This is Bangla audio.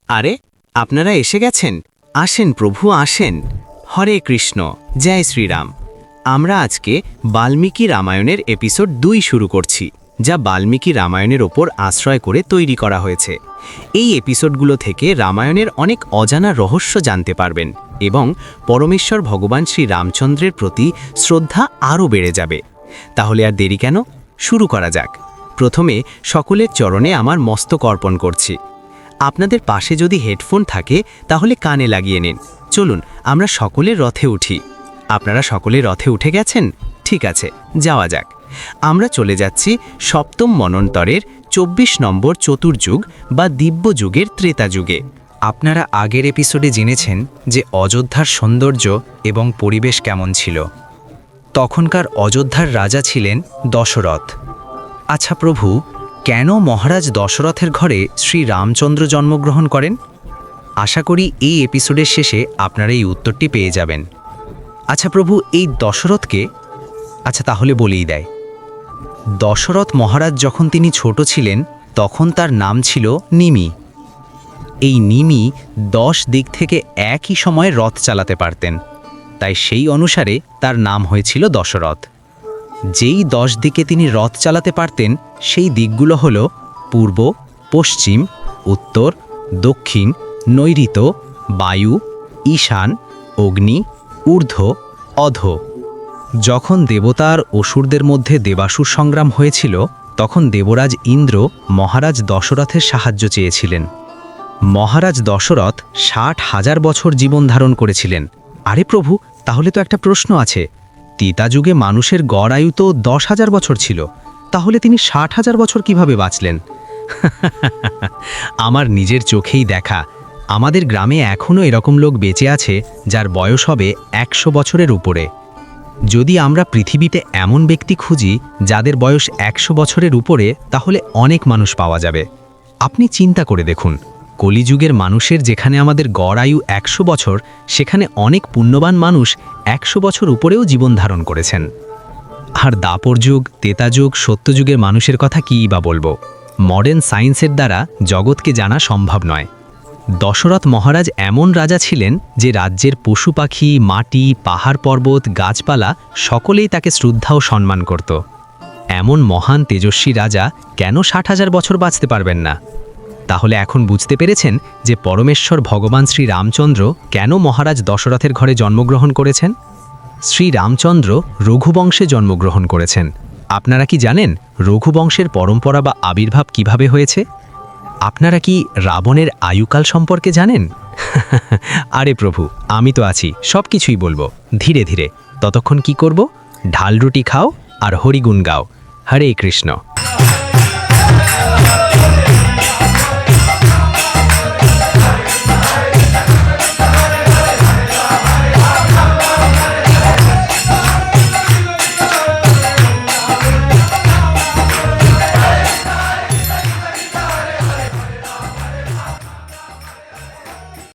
আরে আপনারা এসে গেছেন। আসেন প্রভু, আসেন। হরে কৃষ্ণ, জয় শ্রীরাম। আমরা আজকে বাল্মীকি রামায়ণের এপিসোড 2 শুরু করছি, যা বাল্মীকি রামায়ণের ওপর আশ্রয় করে তৈরি করা হয়েছে। এই এপিসোডগুলো থেকে রামায়ণের অনেক অজানা রহস্য জানতে পারবেন এবং পরমেশ্বর ভগবান শ্রী রামচন্দ্রের প্রতি শ্রদ্ধা আরও বেড়ে যাবে। তাহলে আর দেরি কেন, শুরু করা যাক। প্রথমে সকলের চরণে আমার মস্তক অর্পণ করছি। আপনাদের পাশে যদি হেডফোন থাকে তাহলে কানে লাগিয়ে নিন। চলুন আমরা সকলে রথে উঠি। আপনারা সকলে রথে উঠে গেছেন? ঠিক আছে, যাওয়া যাক। আমরা চলে যাচ্ছি সপ্তম মন্বন্তরের 24 নম্বর চতুর্যুগ বা দিব্য যুগের ত্রেতা যুগে। আপনারা আগের এপিসোডে জেনেছেন যে অযোধ্যার সৌন্দর্য এবং পরিবেশ কেমন ছিল। তখনকার অযোধ্যার রাজা ছিলেন দশরথ। আচ্ছা প্রভু, কেন মহারাজ দশরথের ঘরে শ্রী রামচন্দ্র জন্মগ্রহণ করেন? আশা করি এই এপিসোডের শেষে আপনারা এই উত্তরটি পেয়ে যাবেন। আচ্ছা প্রভু, এই দশরথকে তাহলে বলেই দেয়। দশরথ মহারাজ যখন তিনি ছোট ছিলেন তখন তার নাম ছিল নিমি। এই নিমি 10 দিক থেকে একই সময়ে রথ চালাতে পারতেন, তাই সেই অনুসারে তার নাম হয়েছিল দশরথ। যেই 10 দিকে তিনি রথ চালাতে পারতেন সেই দিকগুলো হল পূর্ব, পশ্চিম, উত্তর, দক্ষিণ, নৈঋত্য, বায়ু, ঈশান, অগ্নি, ঊর্ধ্ব, অধ। যখন দেবতা আর অসুরদের মধ্যে দেবাসুর সংগ্রাম হয়েছিল তখন দেবরাজ ইন্দ্র মহারাজ দশরথের সাহায্য চেয়েছিলেন। মহারাজ দশরথ 60,000 বছর জীবন ধারণ করেছিলেন। আরে প্রভু, তাহলে তো একটা প্রশ্ন আছে। ত্রেতা যুগে মানুষের গড় আয়ু তো 10,000 বছর ছিল, তাহলে তিনি 60,000 বছর কিভাবে বাঁচলেন? আমার নিজের চোখেই দেখা। আমাদের গ্রামে এখনও এরকম লোক বেঁচে আছে যার বয়স হবে 100 বছরের উপরে। যদি আমরা পৃথিবীতে এমন ব্যক্তি খুঁজি যাদের বয়স 100 বছরের উপরে, তাহলে অনেক মানুষ পাওয়া যাবে। আপনি চিন্তা করে দেখুন, কলিযুগের মানুষের যেখানে আমাদের গড় আয়ু 100 বছর, সেখানে অনেক পুণ্যবান মানুষ 100 বছর উপরেও জীবন ধারণ করেছেন। আর দাপর যুগ, ত্রেতা যুগ, সত্যযুগের মানুষের কথা কীই বা বলবো। মডার্ন সায়েন্সের দ্বারা জগৎকে জানা সম্ভব নয়। দশরথ মহারাজ এমন রাজা ছিলেন যে রাজ্যের পশু পাখি, মাটি, পাহাড় পর্বত, গাছপালা সকলেই তাকে শ্রদ্ধা ও সম্মান করত। এমন মহান তেজস্বী রাজা কেন 60,000 বছর বাঁচতে পারবেন না? তাহলে এখন বুঝতে পেরেছেন যে পরমেশ্বর ভগবান শ্রী রামচন্দ্র কেন মহারাজ দশরথের ঘরে জন্মগ্রহণ করেছেন। শ্রী রামচন্দ্র রঘুবংশে জন্মগ্রহণ করেছেন। আপনারা কি জানেন রঘুবংশের পরম্পরা বা আবির্ভাব কিভাবে হয়েছে? আপনারা কি রাবণের আয়ুকাল সম্পর্কে জানেন? আরে প্রভু, আমি তো আছি, সব কিছুই বলবো ধীরে ধীরে। ততক্ষণ কি করব? ঢাল রুটি খাও আর হরিগুণ গাও। হরে কৃষ্ণ।